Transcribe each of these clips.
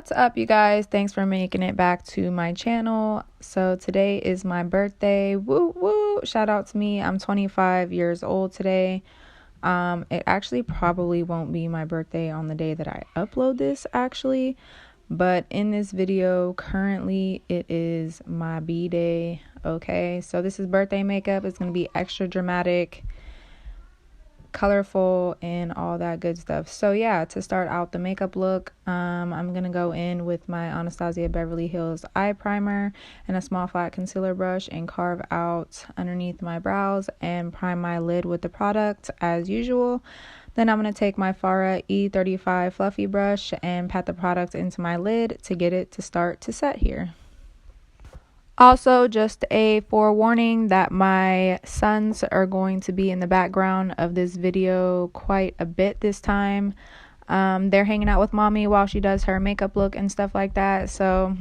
What's up, you guys? Thanks for making it back to my channel. So today is my birthday. Woo woo! Shout out to me. I'm 25 years old today. It actually probably won't be my birthday on the day that I upload this actually, but in this video currently it is my B-day. Okay, so this is birthday makeup. It's gonna be extra dramatic, colorful, and all that good stuff. So yeah, to start out the makeup look, I'm gonna go in with my Anastasia Beverly Hills eye primer and a small flat concealer brush and carve out underneath my brows and prime my lid with the product as usual. Then I'm going to take my Farah E35 fluffy brush and pat the product into my lid to get it to start to set here. Also, just a forewarning that my sons are going to be in the background of this video quite a bit this time. They're hanging out with mommy while she does her makeup look and stuff like that. So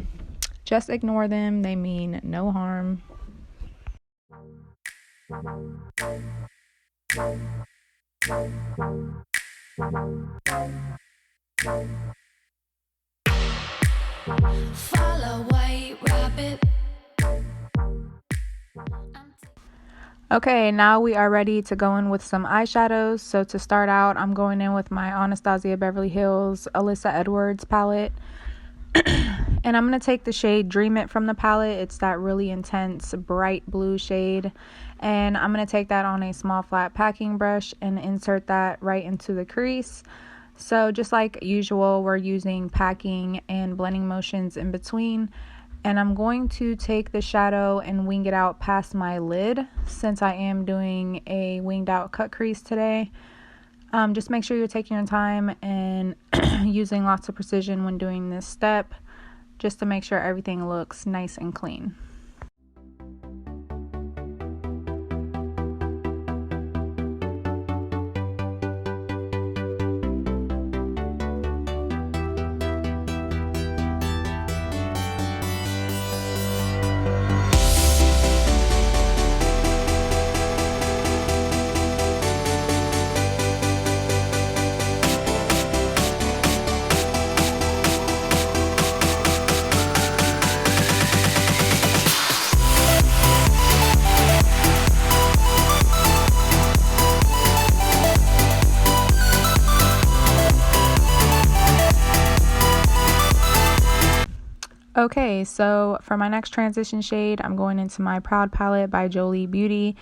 just ignore them. They mean no harm. Follow White Rabbit. Okay, now we are ready to go in with some eyeshadows. So to start out, I'm going in with my Anastasia Beverly Hills Alyssa Edwards palette. And I'm going to take the shade Dream It from the palette. It's that really intense bright blue shade. And I'm going to take that on a small flat packing brush and insert that right into the crease. So just like usual, we're using packing and blending motions in between. And I'm going to take the shadow and wing it out past my lid since I am doing a winged out cut crease today. Just make sure you're taking your time and using lots of precision when doing this step, just to make sure everything looks nice and clean. Okay, so for my next transition shade, I'm going into my Proud palette by Jolie Beauty,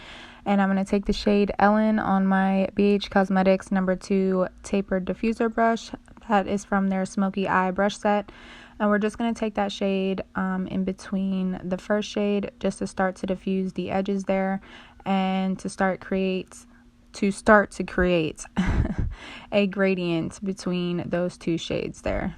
and I'm going to take the shade Ellen on my BH Cosmetics No. 2 Tapered Diffuser brush. That is from their Smoky Eye brush set, and we're just going to take that shade in between the first shade just to start to diffuse the edges there and to start to create a gradient between those two shades there.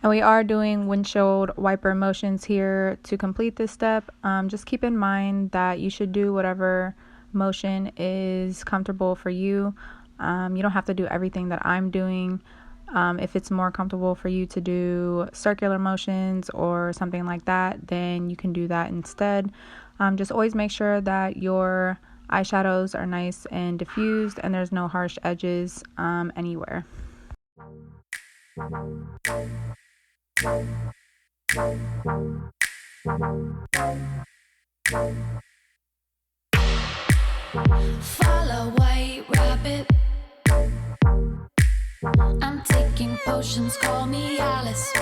And we are doing windshield wiper motions here to complete this step. Just keep in mind that you should do whatever motion is comfortable for you. You don't have to do everything that I'm doing. If it's more comfortable for you to do circular motions or something like that, then you can do that instead. Just always make sure that your eyeshadows are nice and diffused and there's no harsh edges anywhere. Follow White Rabbit. I'm taking potions, call me Alice.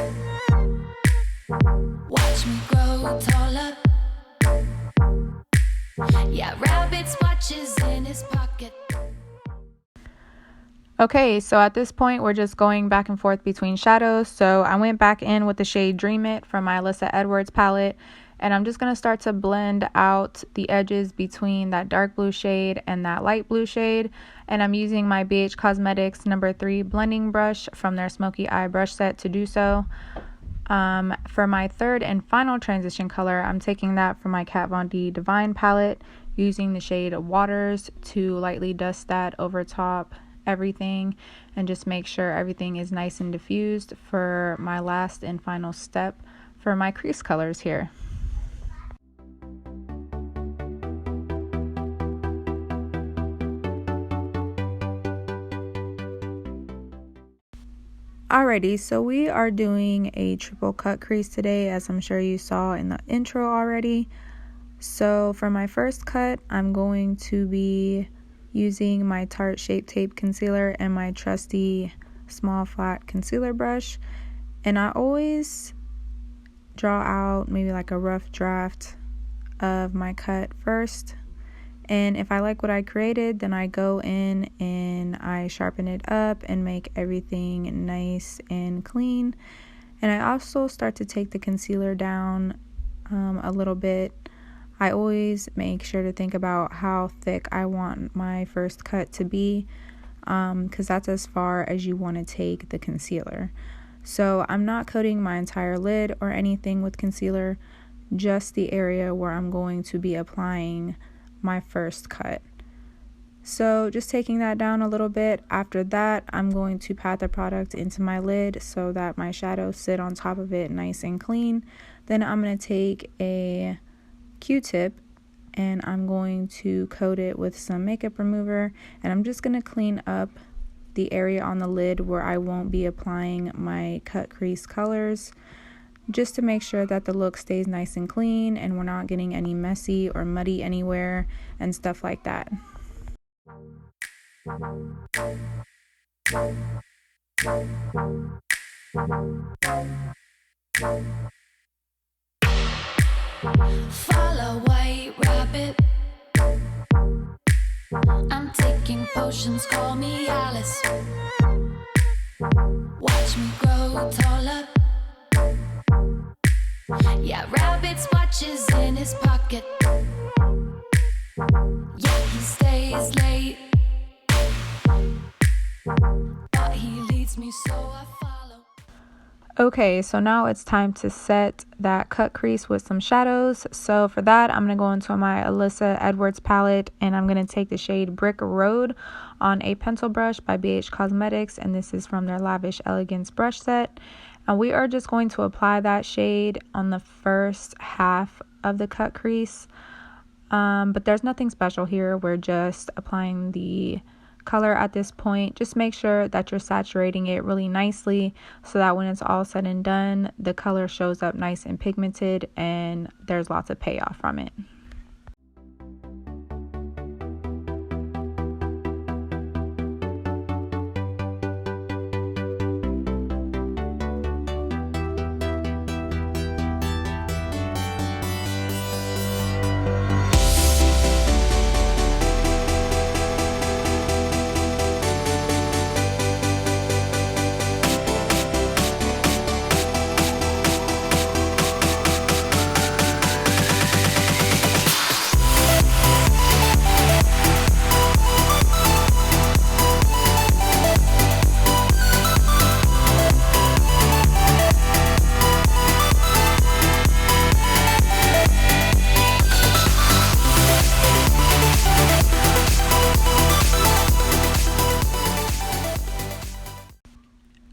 Watch me grow taller. Yeah, Rabbit's watches in his pocket. Okay, so at this point, we're just going back and forth between shadows. So I went back in with the shade Dream It from my Alyssa Edwards palette. And I'm just going to start to blend out the edges between that dark blue shade and that light blue shade. And I'm using my BH Cosmetics No. 3 blending brush from their Smoky Eye brush set to do so. For my third and final transition color, I'm taking that from my Kat Von D Divine palette, using the shade Waters to lightly dust that over top everything and just make sure everything is nice and diffused for my last and final step for my crease colors here. Alrighty, so we are doing a triple cut crease today, as I'm sure you saw in the intro already. So for my first cut, I'm going to be using my Tarte Shape Tape Concealer and my trusty small flat concealer brush. And I always draw out maybe like a rough draft of my cut first. And if I like what I created, then I go in and I sharpen it up and make everything nice and clean. And I also start to take the concealer down a little bit. I always make sure to think about how thick I want my first cut to be, because that's as far as you want to take the concealer. So I'm not coating my entire lid or anything with concealer, just the area where I'm going to be applying my first cut. So just taking that down a little bit. After that, I'm going to pat the product into my lid so that my shadows sit on top of it nice and clean. Then I'm going to take a Q-tip and I'm going to coat it with some makeup remover, and I'm just going to clean up the area on the lid where I won't be applying my cut crease colors, just to make sure that the look stays nice and clean and we're not getting any messy or muddy anywhere and stuff like that. Follow white rabbit. I'm taking potions, call me Alice. Watch me grow taller. Yeah, rabbit's watches in his pocket. Yeah, he stays late, but he leads me so I follow. Okay, so now it's time to set that cut crease with some shadows. So for that, I'm going to go into my Alyssa Edwards palette, and I'm going to take the shade Brick Road on a pencil brush by BH Cosmetics, and this is from their Lavish Elegance brush set. And we are just going to apply that shade on the first half of the cut crease. But there's nothing special here. We're just applying the color at this point. Just make sure that you're saturating it really nicely so that when it's all said and done, the color shows up nice and pigmented and there's lots of payoff from it.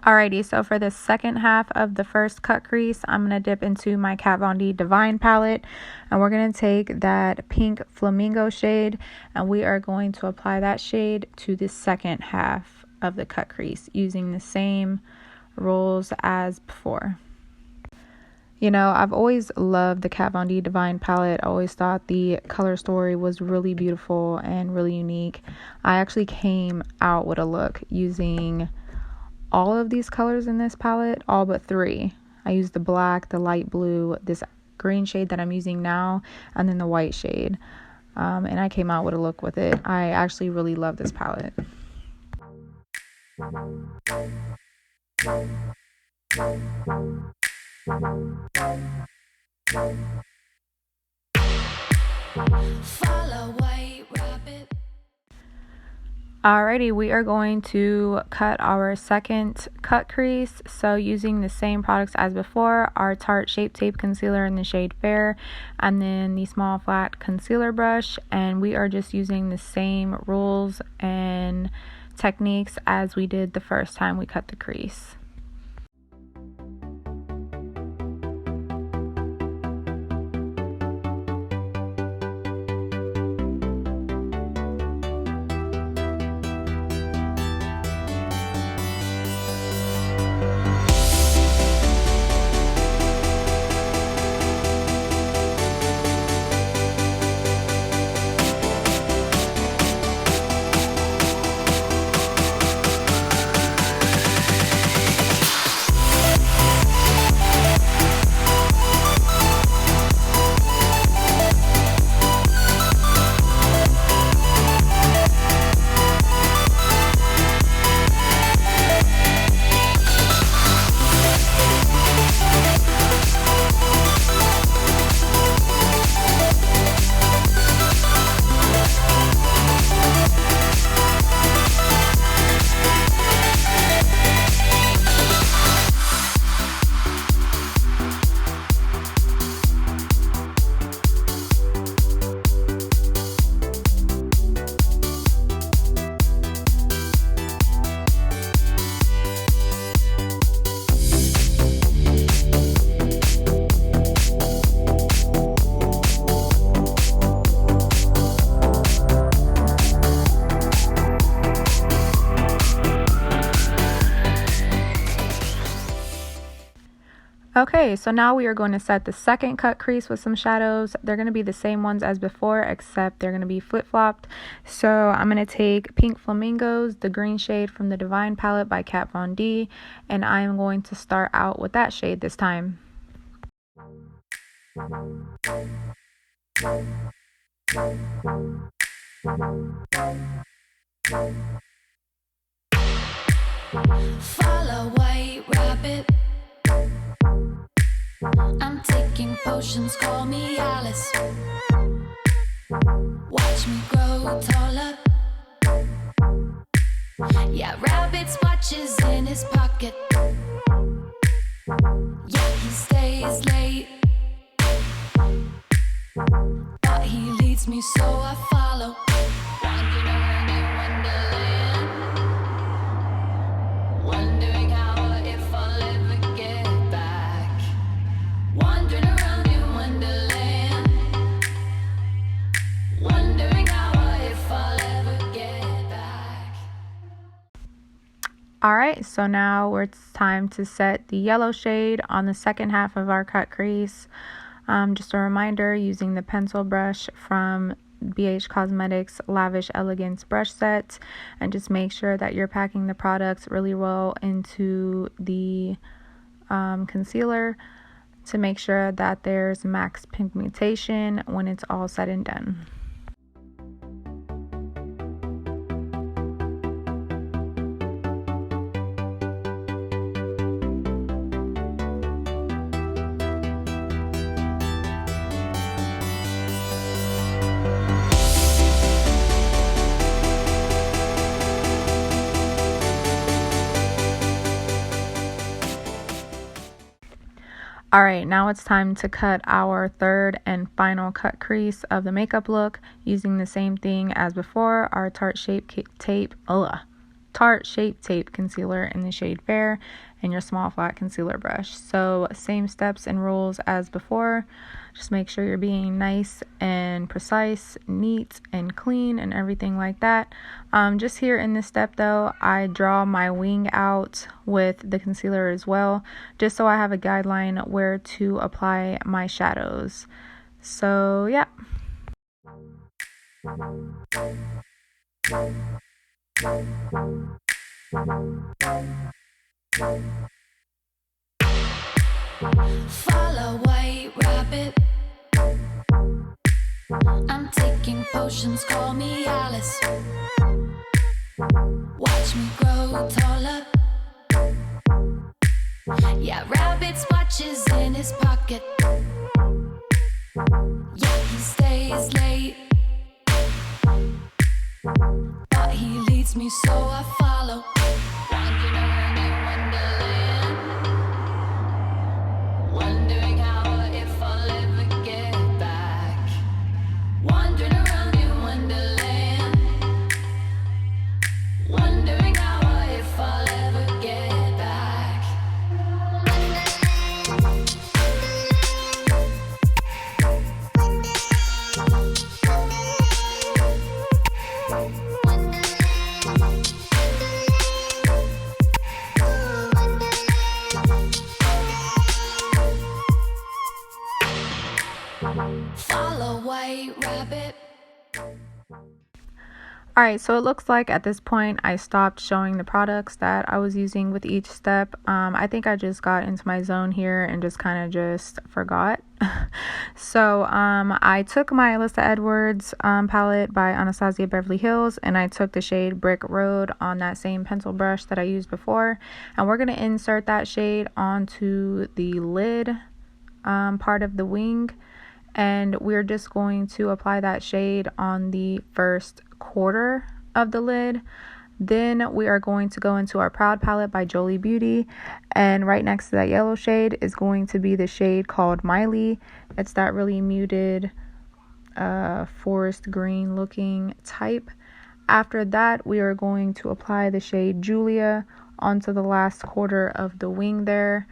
Alrighty, so for the second half of the first cut crease, I'm going to dip into my Kat Von D Divine palette, and we're going to take that pink flamingo shade, and we are going to apply that shade to the second half of the cut crease using the same rules as before. You know, I've always loved the Kat Von D Divine palette. I always thought the color story was really beautiful and really unique. I actually came out with a look using all of these colors in this palette, all but three. I used the black, the light blue, this green shade that I'm using now, and then the white shade. And I came out with a look with it. I actually really love this palette. Follow white rabbit. Alrighty, we are going to cut our second cut crease. So using the same products as before, our Tarte Shape Tape Concealer in the shade Fair, and then the small flat concealer brush, and we are just using the same rules and techniques as we did the first time we cut the crease. Okay, so now we are going to set the second cut crease with some shadows. They're going to be the same ones as before, except they're going to be flip-flopped. So I'm going to take Pink Flamingos, the green shade from the Divine palette by Kat Von D, and I am going to start out with that shade this time. Follow White Rabbit. I'm taking potions, call me Alice. Watch me grow taller. Yeah, Rabbit's watches in his pocket. Yeah, he stays late, but he leads me, so I follow. Wandering around in Wonderland, wondering how or if I'll ever get back. Wandering around in Wonderland, wondering how or if I'll ever get back. Alright, so now it's time to set the yellow shade on the second half of our cut crease. Just a reminder, using the pencil brush from BH Cosmetics Lavish Elegance brush set, and just make sure that you're packing the products really well into the concealer to make sure that there's max pigmentation when it's all said and done. Alright, now it's time to cut our third and final cut crease of the makeup look using the same thing as before, our Tarte Shape Tape concealer in the shade Fair and your small flat concealer brush. So same steps and rules as before. Just make sure you're being nice and precise, neat and clean and everything like that. Just here in this step though, I draw my wing out with the concealer as well, just so I have a guideline where to apply my shadows. So yeah. Follow White Rabbit. I'm taking potions, call me Alice. Watch me grow taller. Yeah, Rabbit's watches in his pocket. Yeah, he stays late, but he leads me, so I follow. Wandering around in Wonderland, wondering how or if I'll ever get back. Wandering around in Wonderland, wondering how or if I'll ever get back. Follow White Rabbit. Alright, so it looks like at this point I stopped showing the products that I was using with each step. I think I just got into my zone here and just kind of just forgot. So I took my Alyssa Edwards palette by Anastasia Beverly Hills, and I took the shade Brick Road on that same pencil brush that I used before, and we're going to insert that shade onto the lid part of the wing, and we're just going to apply that shade on the first quarter of the lid. Then we are going to go into our Proud palette by Jolie Beauty, and right next to that yellow shade is going to be the shade called Miley. It's that really muted forest green looking type. After that, we are going to apply the shade Julia onto the last quarter of the wing there,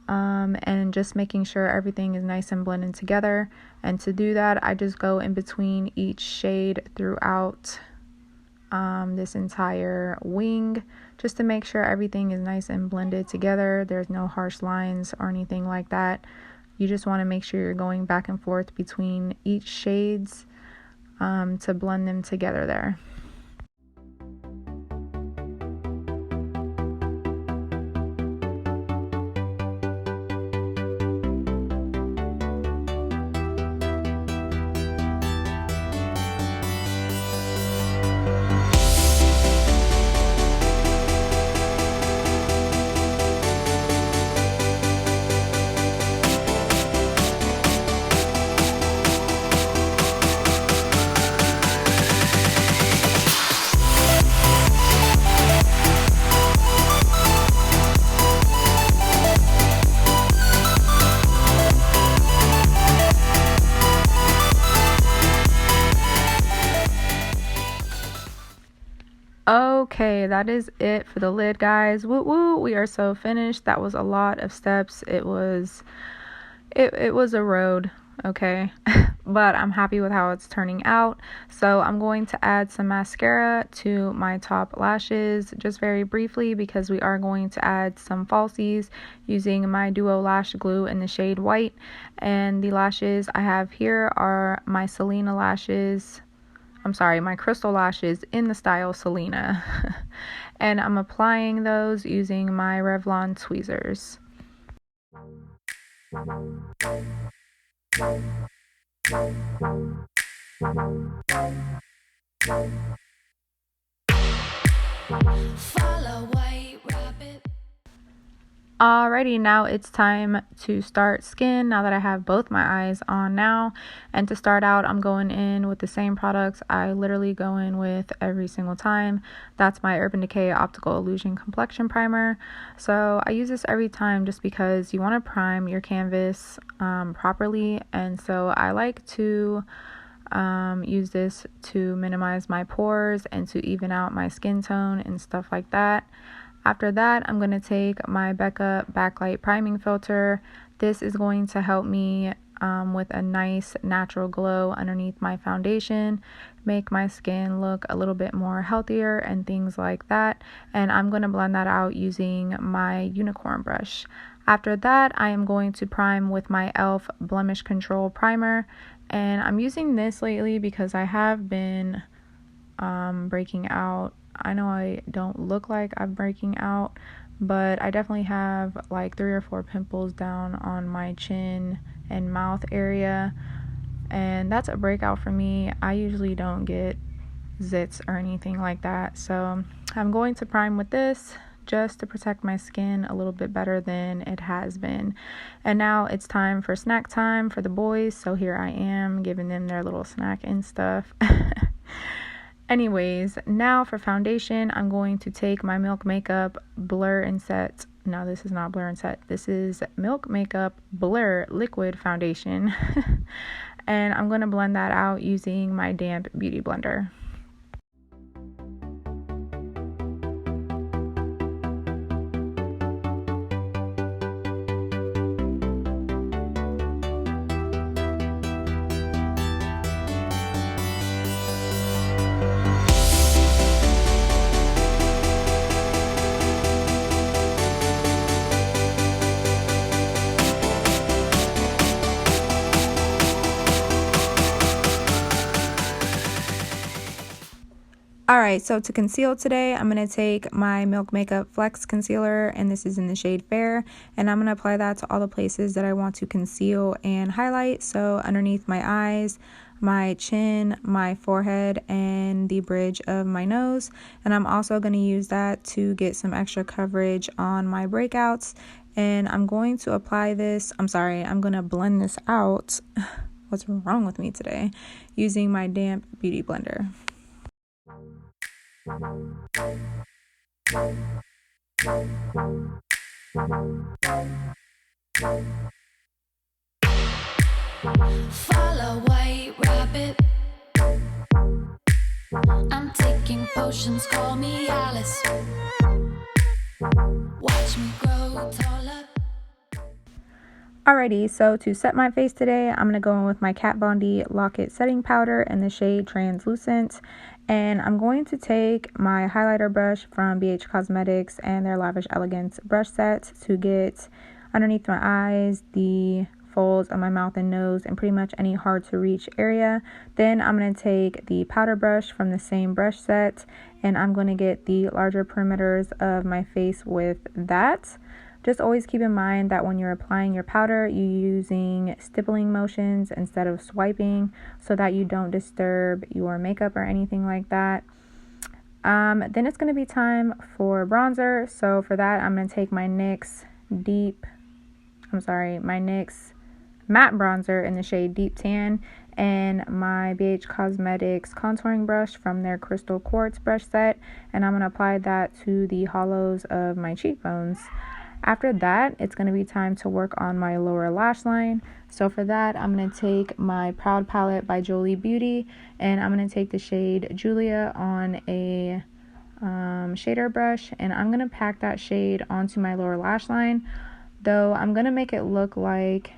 and just making sure everything is nice and blended together. And to do that, I just go in between each shade throughout this entire wing just to make sure everything is nice and blended together. There's no harsh lines or anything like that. You just want to make sure you're going back and forth between each shades to blend them together there. Okay, that is it for the lid, guys. Woo woo, we are so finished. That was a lot of steps. It was a road, okay? But I'm happy with how it's turning out. So I'm going to add some mascara to my top lashes just very briefly because we are going to add some falsies using my Duo Lash Glue in the shade White. And the lashes I have here are my Selena lashes. My crystal lashes in the style Selena. And I'm applying those using my Revlon tweezers. Follow White Rabbit. Alrighty, now it's time to start skin now that I have both my eyes on now. And to start out, I'm going in with the same products I literally go in with every single time. That's my Urban Decay Optical Illusion Complexion Primer. So I use this every time just because you want to prime your canvas properly. And so I like to use this to minimize my pores and to even out my skin tone and stuff like that. After that, I'm going to take my Becca Backlight Priming Filter. This is going to help me with a nice natural glow underneath my foundation, make my skin look a little bit more healthier and things like that. And I'm going to blend that out using my unicorn brush. After that, I am going to prime with my e.l.f. Blemish Control Primer. And I'm using this lately because I have been breaking out. I know I don't look like I'm breaking out, but I definitely have like 3 or 4 pimples down on my chin and mouth area, and that's a breakout for me. I usually don't get zits or anything like that, so I'm going to prime with this just to protect my skin a little bit better than it has been. And now it's time for snack time for the boys, so here I am giving them their little snack and stuff. Anyways, now for foundation, I'm going to take my Milk Makeup Blur and Set. No, this is not Blur and Set. This is Milk Makeup Blur Liquid Foundation. And I'm going to blend that out using my damp beauty blender. Alright, so to conceal today, I'm going to take my Milk Makeup Flex Concealer, and this is in the shade Fair, and I'm going to apply that to all the places that I want to conceal and highlight. So underneath my eyes, my chin, my forehead, and the bridge of my nose. And I'm also going to use that to get some extra coverage on my breakouts. And I'm going to apply this, I'm going to blend this out. What's wrong with me today? Using my damp beauty blender. Follow White Rabbit. I'm taking potions, call me Alice. Watch me grow taller. Alrighty, so to set my face today, I'm going to go in with my Kat Von D Lock-It Setting Powder in the shade Translucent. And I'm going to take my highlighter brush from BH Cosmetics and their Lavish Elegance brush set to get underneath my eyes, the folds of my mouth and nose, and pretty much any hard to reach area. Then I'm going to take the powder brush from the same brush set, and I'm going to get the larger perimeters of my face with that. Just always keep in mind that when you're applying your powder, you're using stippling motions instead of swiping so that you don't disturb your makeup or anything like that. Then it's going to be time for bronzer. So for that, I'm going to take my NYX matte bronzer in the shade Deep Tan and my BH Cosmetics contouring brush from their Crystal Quartz brush set, and I'm going to apply that to the hollows of my cheekbones. After that, it's going to be time to work on my lower lash line. So for that, I'm going to take my Proud palette by Jolie Beauty, and I'm going to take the shade Julia on a shader brush, and I'm going to pack that shade onto my lower lash line, though I'm going to make it look like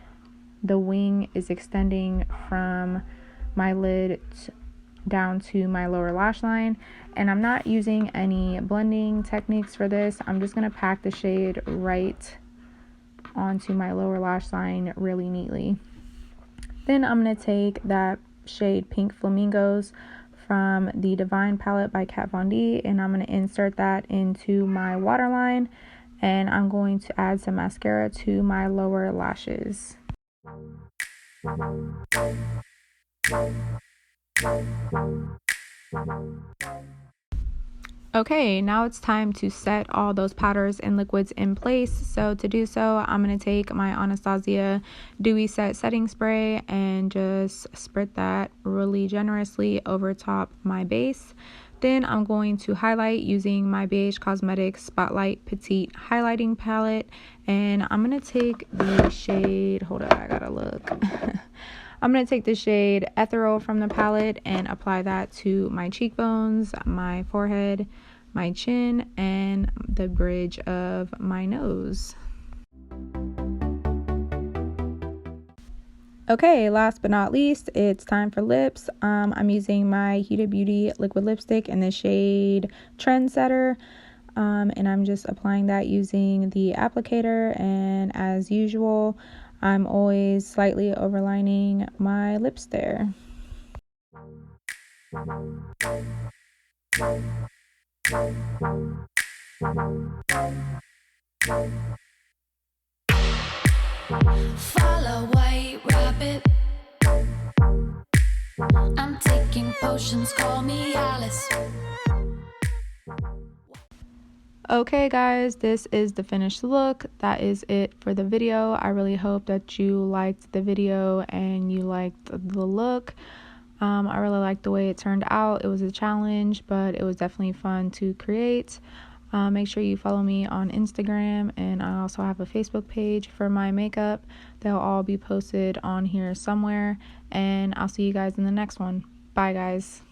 the wing is extending from my lid down to my lower lash line. And I'm not using any blending techniques for this. I'm just going to pack the shade right onto my lower lash line really neatly. Then I'm going to take that shade Pink Flamingos from the Divine palette by Kat Von D, and I'm going to insert that into my waterline, and I'm going to add some mascara to my lower lashes. Okay, now it's time to set all those powders and liquids in place. So to do so, I'm going to take my Anastasia Dewy Set Setting Spray and just spread that really generously over top my base. Then I'm going to highlight using my BH Cosmetics Spotlight Petite Highlighting Palette. And I'm going to take the shade, hold up, I gotta look. I'm going to take the shade Ethereal from the palette and apply that to my cheekbones, my forehead, my chin, and the bridge of my nose. Okay, last but not least, it's time for lips. I'm using my Huda Beauty liquid lipstick in the shade Trendsetter, and I'm just applying that using the applicator, and as usual, I'm always slightly overlining my lips there. Follow White Rabbit. I'm taking potions, call me Alice. Okay guys, this is the finished look. That is it for the video. I really hope that you liked the video and you liked the look. I really liked the way it turned out. It was a challenge, but it was definitely fun to create. Make sure you follow me on Instagram, and I also have a Facebook page for my makeup. They'll all be posted on here somewhere, and I'll see you guys in the next one. Bye guys.